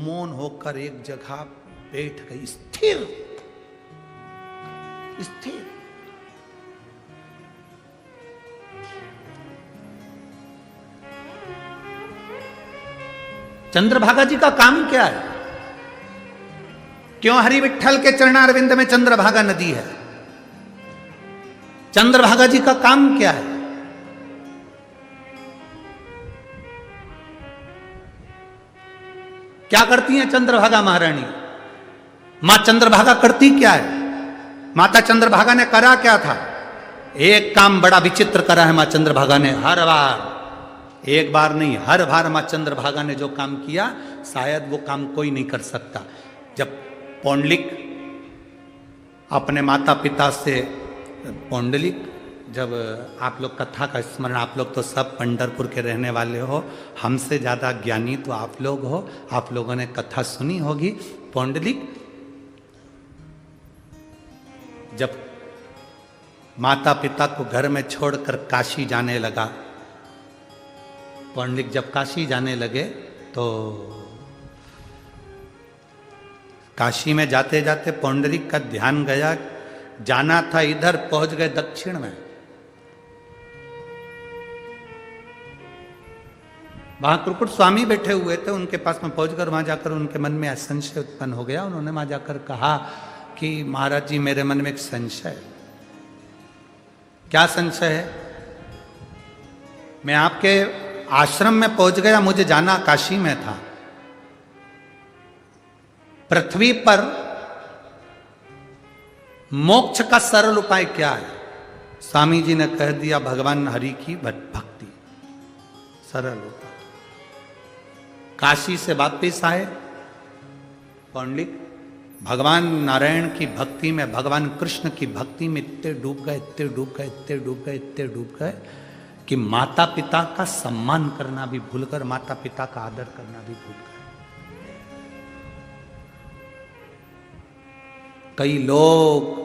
मौन होकर एक जगह बैठ गई, स्थिर स्थिर। चंद्रभागा जी का काम क्या है? क्यों हरि विठ्ठल के चरणारविंद में चंद्रभागा नदी है? चंद्रभागा जी का काम क्या है? क्या करती हैं चंद्रभागा महारानी? मां चंद्रभागा करती क्या है? माता चंद्रभागा ने करा क्या था? एक काम बड़ा विचित्र करा है मां चंद्रभागा ने। हर बार, एक बार नहीं, हर बार मां चंद्रभागा ने जो काम किया, शायद वो काम कोई नहीं कर सकता। जब पौंडलिक अपने माता पिता से, पौंडलिक, जब आप लोग कथा का स्मरण, आप लोग तो सब पंढरपुर के रहने वाले हो, हमसे ज़्यादा ज्ञानी तो आप लोग हो, आप लोगों ने कथा सुनी होगी। पौंडलिक जब माता पिता को घर में छोड़कर काशी जाने लगा, पौंडलिक जब काशी जाने लगे तो काशी में जाते जाते पौंडलिक का ध्यान गया, जाना था इधर, पहुंच गए दक्षिण में। वहां कुरकुट स्वामी बैठे हुए थे, उनके पास में पहुंचकर वहां जाकर उनके मन में संशय उत्पन्न हो गया। उन्होंने वहां जाकर कहा कि महाराज जी, मेरे मन में एक संशय है। क्या संशय है? मैं आपके आश्रम में पहुंच गया, मुझे जाना काशी में था। पृथ्वी पर मोक्ष का सरल उपाय क्या है? स्वामी जी ने कह दिया, भगवान हरि की भक्ति, सरल उपाय। काशी से वापिस आए पौंडलिक, भगवान नारायण की भक्ति में, भगवान कृष्ण की भक्ति में इतने डूब गए, इतने डूब गए, इतने डूब गए, इतने डूब गए कि माता पिता का सम्मान करना भी भूलकर, माता पिता का आदर करना भी भूल गए। कई लोग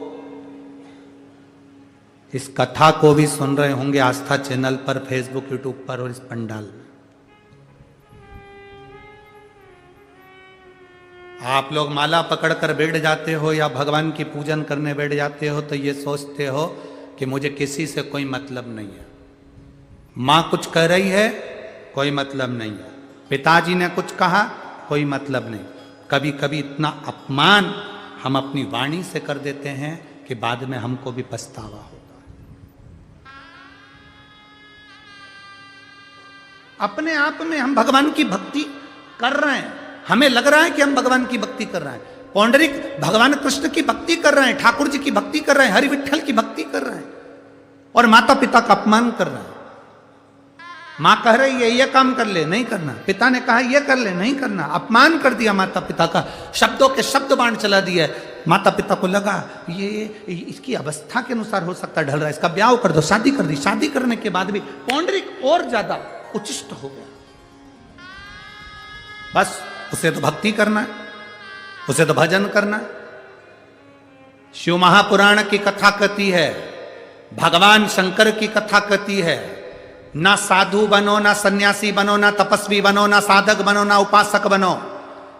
इस कथा को भी सुन रहे होंगे आस्था चैनल पर, फेसबुक, यूट्यूब पर और इस पंडाल में। आप लोग माला पकड़कर बैठ जाते हो या भगवान की पूजन करने बैठ जाते हो तो ये सोचते हो कि मुझे किसी से कोई मतलब नहीं है। मां कुछ कह रही है, कोई मतलब नहीं है। पिताजी ने कुछ कहा, कोई मतलब नहीं। कभी कभी इतना अपमान हम अपनी वाणी से कर देते हैं कि बाद में हमको भी पछतावा होगा। अपने आप में हम भगवान की भक्ति कर रहे हैं, हमें लग रहा है कि हम भगवान की भक्ति कर रहे हैं। पौंडरिक भगवान कृष्ण की भक्ति कर रहे हैं, ठाकुर जी की भक्ति कर रहे हैं, हरि विठ्ठल की भक्ति कर रहे हैं और माता पिता का अपमान कर रहे हैं। मां कह रही है ये काम कर ले, नहीं करना। पिता ने कहा ये कर ले, नहीं करना। अपमान कर दिया माता पिता का, शब्दों के शब्द बाण चला दिया। माता पिता को लगा ये इसकी अवस्था के अनुसार हो सकता ढल रहा है, इसका ब्याह कर दो, शादी कर दी। शादी करने के बाद भी पौंडरिक और ज्यादा उचिष्ट हो गया। बस उसे तो भक्ति करना है, उसे तो भजन करना है। शिव महापुराण की कथा कहती है, भगवान शंकर की कथा कहती है, ना साधु बनो, ना सन्यासी बनो, ना तपस्वी बनो, ना साधक बनो, ना उपासक बनो।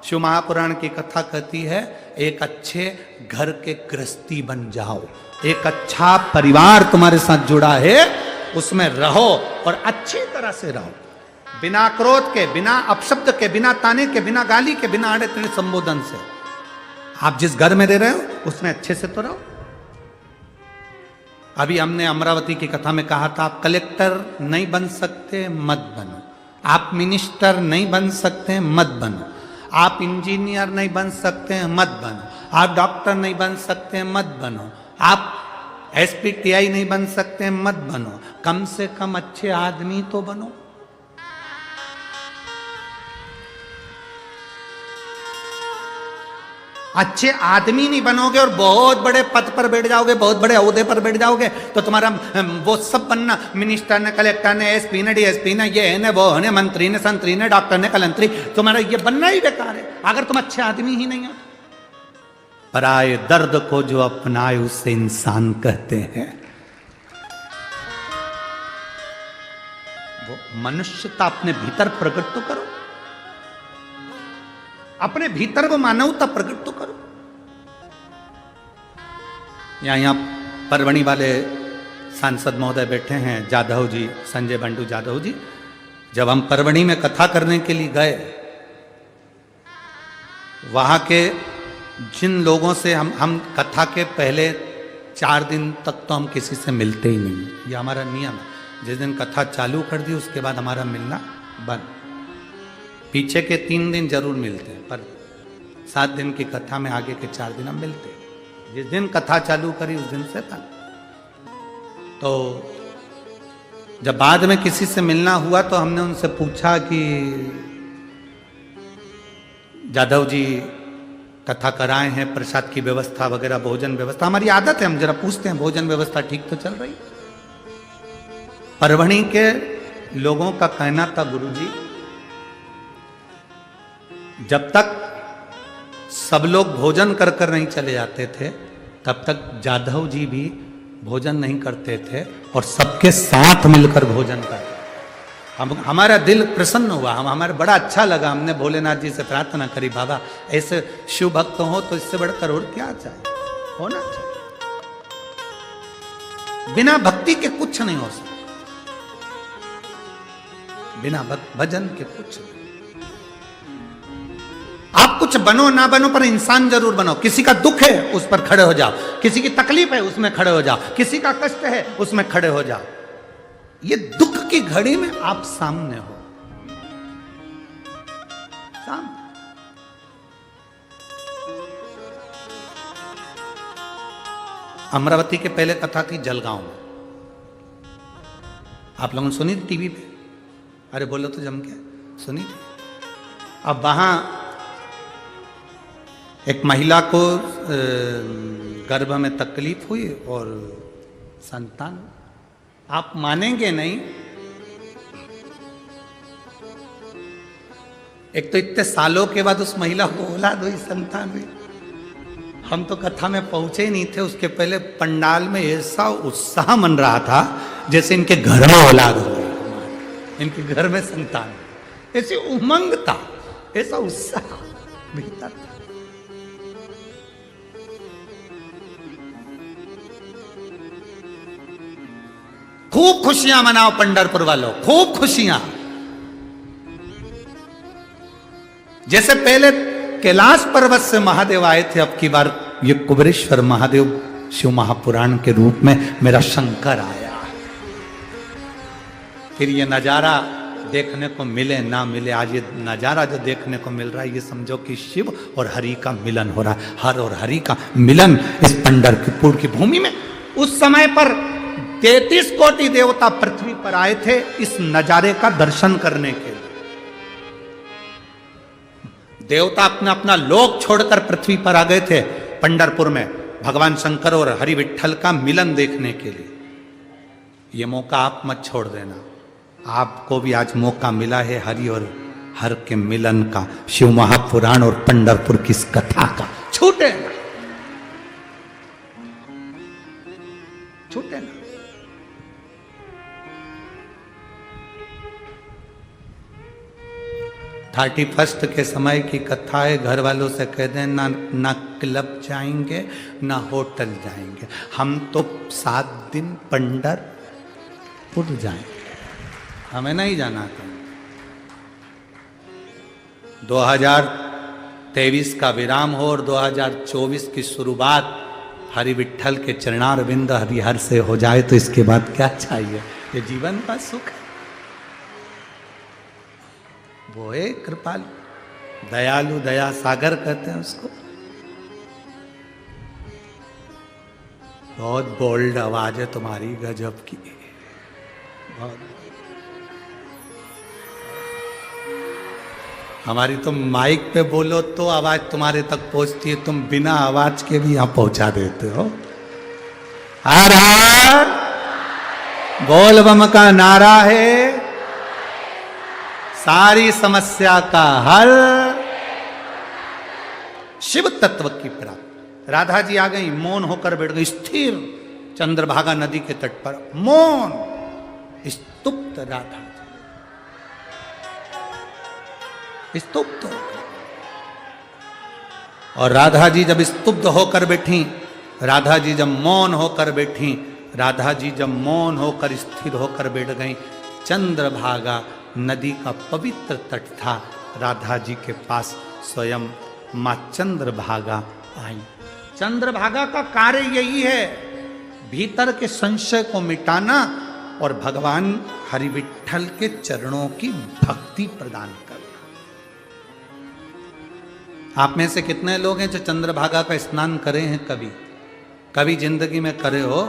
शिव महापुराण की कथा कहती है, एक अच्छे घर के गृहस्थी बन जाओ, एक अच्छा परिवार तुम्हारे साथ जुड़ा है, उसमें रहो और अच्छी तरह से रहो, बिना क्रोध के, बिना अपशब्द के, बिना ताने के, बिना गाली के, बिना अड़े टेढ़े संबोधन से। आप जिस घर में रह रहे हो उसमें अच्छे से तो रहो। अभी हमने अमरावती की कथा में कहा था, आप कलेक्टर नहीं बन सकते, मत बनो। आप मिनिस्टर नहीं बन सकते, मत बनो। आप इंजीनियर नहीं बन सकते, मत बनो। आप डॉक्टर नहीं बन सकते, मत बनो। आप एसपीटीआई नहीं बन सकते, मत बनो। कम से कम अच्छे आदमी तो बनो। अच्छे आदमी नहीं बनोगे और बहुत बड़े पद पर बैठ जाओगे, बहुत बड़े ओहदे पर बैठ जाओगे तो तुम्हारा वो सब बनना, मिनिस्टर ने, कलेक्टर ने, एसपी ने, डीएसपी ने, ये है ने, वो है ने, मंत्री ने, संतरी ने, डॉक्टर ने, कलंतरी, तुम्हारा ये बनना ही बेकार है अगर तुम अच्छे आदमी ही नहीं हो। पराये दर्द को जो अपनाए उसे इंसान कहते हैं। वो मनुष्यता अपने भीतर प्रकट तो करो। अपने भीतर वो मानवता प्रकट तो करो। यहाँ परवणी वाले सांसद महोदय बैठे हैं, जाधव जी, संजय बंडू जाधव जी। जब हम परवणी में कथा करने के लिए गए, वहां के जिन लोगों से हम कथा के पहले 4 दिन तक तो हम किसी से मिलते ही नहीं, ये हमारा नियम है। जिस दिन कथा चालू कर दी उसके बाद हमारा मिलना बंद। पीछे के 3 दिन जरूर मिलते हैं, पर 7 दिन की कथा में आगे के 4 दिन हम मिलते हैं। जिस दिन कथा चालू करी उस दिन से बंद। तो जब बाद में किसी से मिलना हुआ तो हमने उनसे पूछा कि जाधव जी कथा कराए हैं, प्रसाद की व्यवस्था वगैरह, भोजन व्यवस्था, हमारी आदत है, हम जरा पूछते हैं भोजन व्यवस्था ठीक तो चल रही। परवणी के लोगों का कहना था, गुरुजी जब तक सब लोग भोजन कर कर नहीं चले जाते थे तब तक जाधव जी भी भोजन नहीं करते थे और सबके साथ मिलकर भोजन करते। हमारा दिल प्रसन्न हुआ, हमारे बड़ा अच्छा लगा। हमने भोलेनाथ जी से प्रार्थना करी, बाबा ऐसे शिव भक्त हो तो इससे बढ़कर और क्या चाहिए, होना चाहिए। बिना भक्ति के कुछ नहीं हो सकता, बिना भजन के कुछ नहीं। आप कुछ बनो ना बनो पर इंसान जरूर बनो। किसी का दुख है उस पर खड़े हो जाओ, किसी की तकलीफ है उसमें खड़े हो जाओ, किसी का कष्ट है उसमें खड़े हो जाओ। ये दुख की घड़ी में आप सामने हो, सामने। अमरावती के पहले कथा थी जलगांव में, आप लोगों ने सुनी थी टीवी पे? अरे बोलो तो जम के सुनी थी। अब वहां एक महिला को गर्भ में तकलीफ हुई और संतान, आप मानेंगे नहीं, एक तो इतने सालों के बाद उस महिला को औलाद हुई, संतान हुई। हम तो कथा में पहुंचे ही नहीं थे, उसके पहले पंडाल में ऐसा उत्साह मन रहा था जैसे इनके घर में औलाद हो गई, इनके घर में संतान, ऐसी उमंग था, ऐसा उत्साह भीतर था। खूब खुशियां मनाओ पंढरपुर वालों, खूब खुशियां। जैसे पहले कैलाश पर्वत से महादेव आए थे, अब की बार ये कुबेरेश्वर महादेव शिव महापुराण के रूप में मेरा शंकर आया। फिर ये नजारा देखने को मिले ना मिले, आज ये नजारा जो देखने को मिल रहा है, ये समझो कि शिव और हरि का मिलन हो रहा है। हर और हरि का मिलन इस पंढरपुर की भूमि में। उस समय पर 33 कोटि देवता पृथ्वी पर आए थे इस नजारे का दर्शन करने के लिए। देवता अपना अपना लोक छोड़कर पृथ्वी पर आ गए थे पंढरपुर में भगवान शंकर और हरि विठ्ठल का मिलन देखने के लिए। ये मौका आप मत छोड़ देना, आपको भी आज मौका मिला है हरि और हर के मिलन का, शिव महापुराण और पंढरपुर की इस कथा का। छूटे ना, छूटे ना। थर्टी फर्स्ट के समय की कथा है, घर वालों से कह दें ना क्लब जाएंगे ना होटल जाएंगे, हम तो 7 दिन पंढरपुर जाएंगे, हमें नहीं जाना था। 2023 का विराम हो और 2024 की शुरुआत हरि विठ्ठल के चरणारविंद हरिहर से हो जाए तो इसके बाद क्या चाहिए? ये जीवन का सुख है। वो है कृपालु, दयालु, दया सागर कहते हैं उसको। बहुत बोल्ड आवाज है तुम्हारी, गजब की, बहुत। हमारी तुम माइक पे बोलो तो आवाज तुम्हारे तक पहुंचती है, तुम बिना आवाज के भी यहां पहुंचा देते हो। हर हर बोल बम का नारा है, सारी समस्या का हल, शिव तत्व की प्राप्ति। राधा जी आ गई, मौन होकर बैठ गई स्थिर चंद्रभागा नदी के तट पर, मौन स्तुप्त राधा, स्तुप्त हो गई। और राधा जी जब स्तुब्ध होकर बैठी, राधा जी जब मौन होकर बैठी, राधा जी जब मौन होकर स्थिर होकर बैठ गई, चंद्रभागा नदी का पवित्र तट था, राधा जी के पास स्वयं मां चंद्रभागा आई। चंद्रभागा का कार्य यही है, भीतर के संशय को मिटाना और भगवान हरि विठ्ठल के चरणों की भक्ति प्रदान करना। आप में से कितने लोग हैं जो चंद्रभागा का स्नान करे हैं? कभी कभी जिंदगी में करे हो?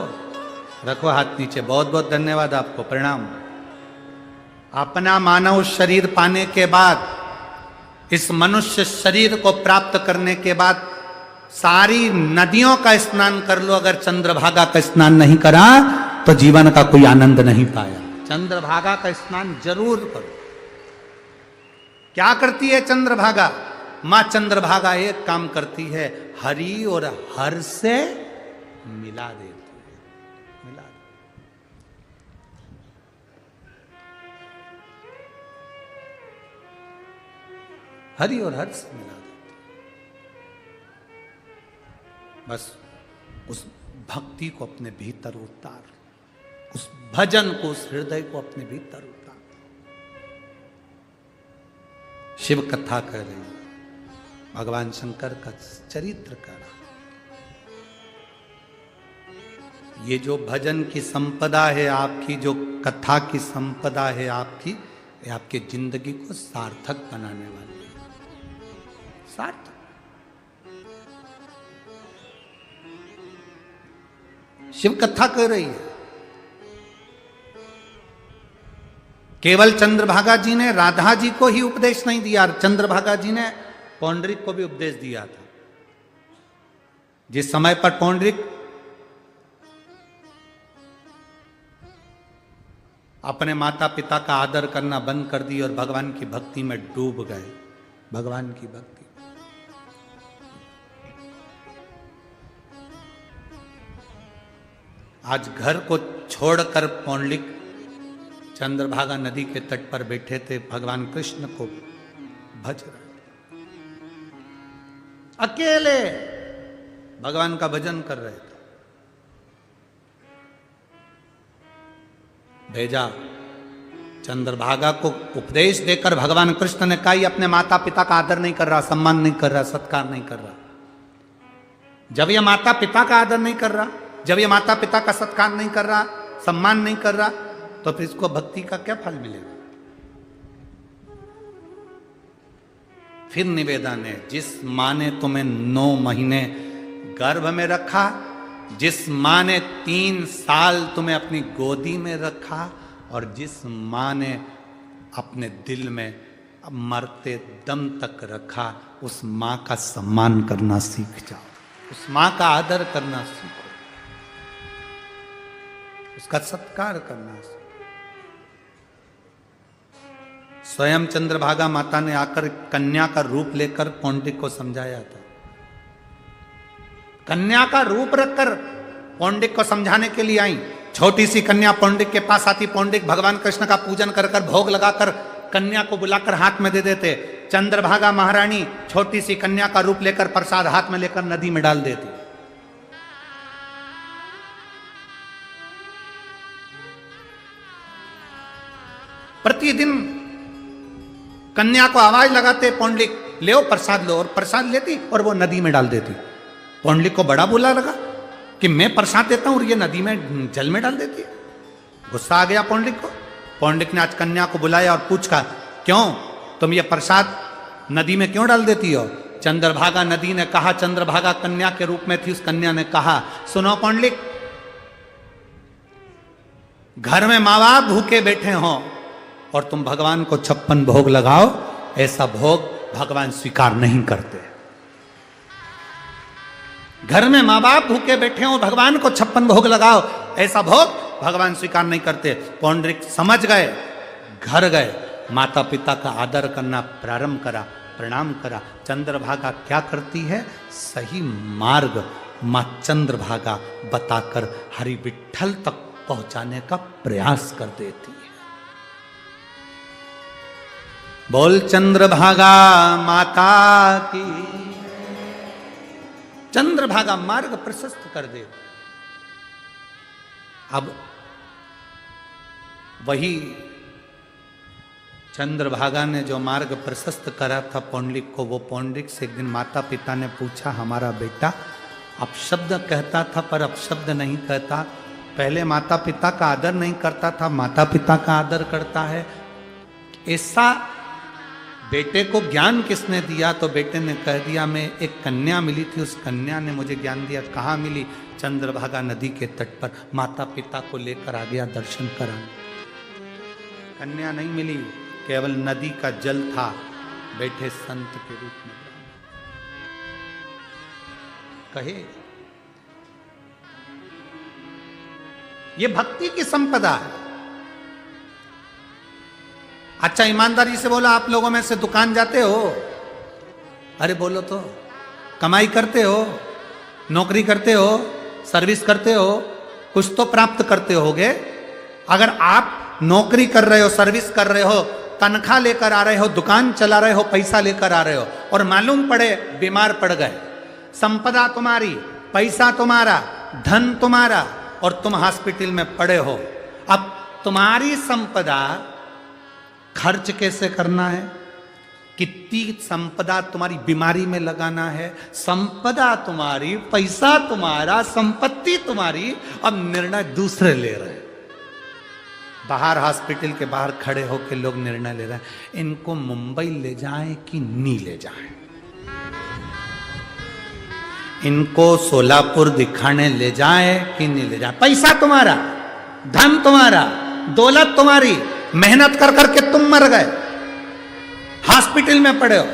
रखो हाथ नीचे। बहुत बहुत धन्यवाद आपको, प्रणाम। अपना मानव शरीर पाने के बाद, इस मनुष्य शरीर को प्राप्त करने के बाद सारी नदियों का स्नान कर लो, अगर चंद्रभागा का स्नान नहीं करा तो जीवन का कोई आनंद नहीं पाया। चंद्रभागा का स्नान जरूर करो। क्या करती है चंद्रभागा? मां चंद्रभागा एक काम करती है, हरि और हर से मिला देती है, मिला दे। हरि और हर से मिला देती है। बस उस भक्ति को अपने भीतर उतार, उस भजन को, उस हृदय को अपने भीतर उतार। शिव कथा कर रही, भगवान शंकर का चरित्र करा। ये जो भजन की संपदा है आपकी, जो कथा की संपदा है आपकी, ये आपकी जिंदगी को सार्थक बनाने वाली है। सार्थक। शिव कथा कर रही है। केवल चंद्रभागा जी ने राधा जी को ही उपदेश नहीं दिया, चंद्रभागा जी ने पौंडरिक को भी उपदेश दिया था। जिस समय पर पौंडरिक अपने माता पिता का आदर करना बंद कर दी और भगवान की भक्ति में डूब गए, भगवान की भक्ति। आज घर को छोड़कर पौंडरिक चंद्रभागा नदी के तट पर बैठे थे, भगवान कृष्ण को भज रहे, अकेले भगवान का भजन कर रहे थे। भेजा चंद्रभागा को उपदेश देकर भगवान कृष्ण ने कहा, अपने माता पिता का आदर नहीं कर रहा, सम्मान नहीं कर रहा, सत्कार नहीं कर रहा। जब ये माता पिता का आदर नहीं कर रहा, जब ये माता पिता का सत्कार नहीं कर रहा, सम्मान नहीं कर रहा, तो फिर इसको भक्ति का क्या फल मिलेगा? फिर निवेदन है, जिस माँ ने तुम्हें 9 महीने गर्भ में रखा, जिस माँ ने 3 साल तुम्हें अपनी गोदी में रखा, और जिस माँ ने अपने दिल में मरते दम तक रखा, उस माँ का सम्मान करना सीख जाओ, उस माँ का आदर करना सीखो, उसका सत्कार करना सीखो। स्वयं चंद्रभागा माता ने आकर कन्या का रूप लेकर पौंडरिक को समझाया था। कन्या का रूप रखकर पौंडरिक को समझाने के लिए आई। छोटी सी कन्या पौंडरिक के पास आती, पौंडरिक भगवान कृष्ण का पूजन कर कर भोग लगाकर कन्या को बुलाकर हाथ में दे देते। चंद्रभागा महारानी छोटी सी कन्या का रूप लेकर प्रसाद हाथ में लेकर नदी में डाल देती। प्रतिदिन कन्या को आवाज लगाते, पौंडरिक ले प्रसाद लो, और प्रसाद लेती और वो नदी में डाल देती। पौंडरिक को बड़ा बुरा लगा कि मैं प्रसाद देता हूं और ये नदी में जल में डाल देती है। गुस्सा आ गया पौंडरिक को। पौंडरिक ने आज कन्या को बुलाया और पूछा, क्यों तुम ये प्रसाद नदी में क्यों डाल देती हो? चंद्रभागा नदी ने कहा, चंद्रभागा कन्या के रूप में थी, उस कन्या ने कहा, सुनो पौंडरिक, घर में माँ बाप भूखे बैठे हों और तुम भगवान को 56 भोग लगाओ, ऐसा भोग भगवान स्वीकार नहीं करते। घर में माँ बाप भूखे बैठे हो, भगवान को 56 भोग लगाओ, ऐसा भोग भगवान स्वीकार नहीं करते। पौंडरिक समझ गए, घर गए, माता पिता का आदर करना प्रारंभ करा, प्रणाम करा। चंद्रभागा क्या करती है? सही मार्ग मां चंद्रभागा बताकर हरि विठ्ठल तक पहुंचाने का प्रयास कर देती है। बोल चंद्रभागा माता की, चंद्रभागा मार्ग प्रशस्त कर दे। अब वही चंद्रभागा ने जो मार्ग प्रशस्त करा था पौंडलिक को, वो पौंडलिक से एक दिन माता पिता ने पूछा, हमारा बेटा अपशब्द कहता था पर अपशब्द नहीं कहता, पहले माता पिता का आदर नहीं करता था, माता पिता का आदर करता है, ऐसा बेटे को ज्ञान किसने दिया? तो बेटे ने कह दिया, मैं एक कन्या मिली थी, उस कन्या ने मुझे ज्ञान दिया। कहाँ मिली? चंद्रभागा नदी के तट पर। माता पिता को लेकर आ गया दर्शन कराने। कन्या नहीं मिली, केवल नदी का जल था, बैठे संत के रूप में कहे। ये भक्ति की संपदा है। अच्छा ईमानदारी से बोलो, आप लोगों में से दुकान जाते हो? अरे बोलो तो। कमाई करते हो, नौकरी करते हो, सर्विस करते हो, कुछ तो प्राप्त करते होगे। अगर आप नौकरी कर रहे हो, सर्विस कर रहे हो, तनख्वाह लेकर आ रहे हो, दुकान चला रहे हो, पैसा लेकर आ रहे हो, और मालूम पड़े बीमार पड़ गए, संपदा तुम्हारी, पैसा तुम्हारा, धन तुम्हारा, और तुम हॉस्पिटल में पड़े हो, अब तुम्हारी संपदा खर्च कैसे करना है, कितनी संपदा तुम्हारी बीमारी में लगाना है, संपदा तुम्हारी, पैसा तुम्हारा, संपत्ति तुम्हारी, अब निर्णय दूसरे ले रहे हैं। बाहर हॉस्पिटल के बाहर खड़े होकर लोग निर्णय ले रहे हैं, इनको मुंबई ले जाएं कि नहीं ले जाएं, इनको सोलापुर दिखाने ले जाएं कि नहीं ले जाएं। पैसा तुम्हारा, धन तुम्हारा, दौलत तुम्हारी, मेहनत कर करके तुम मर गए, हॉस्पिटल में पड़े हो,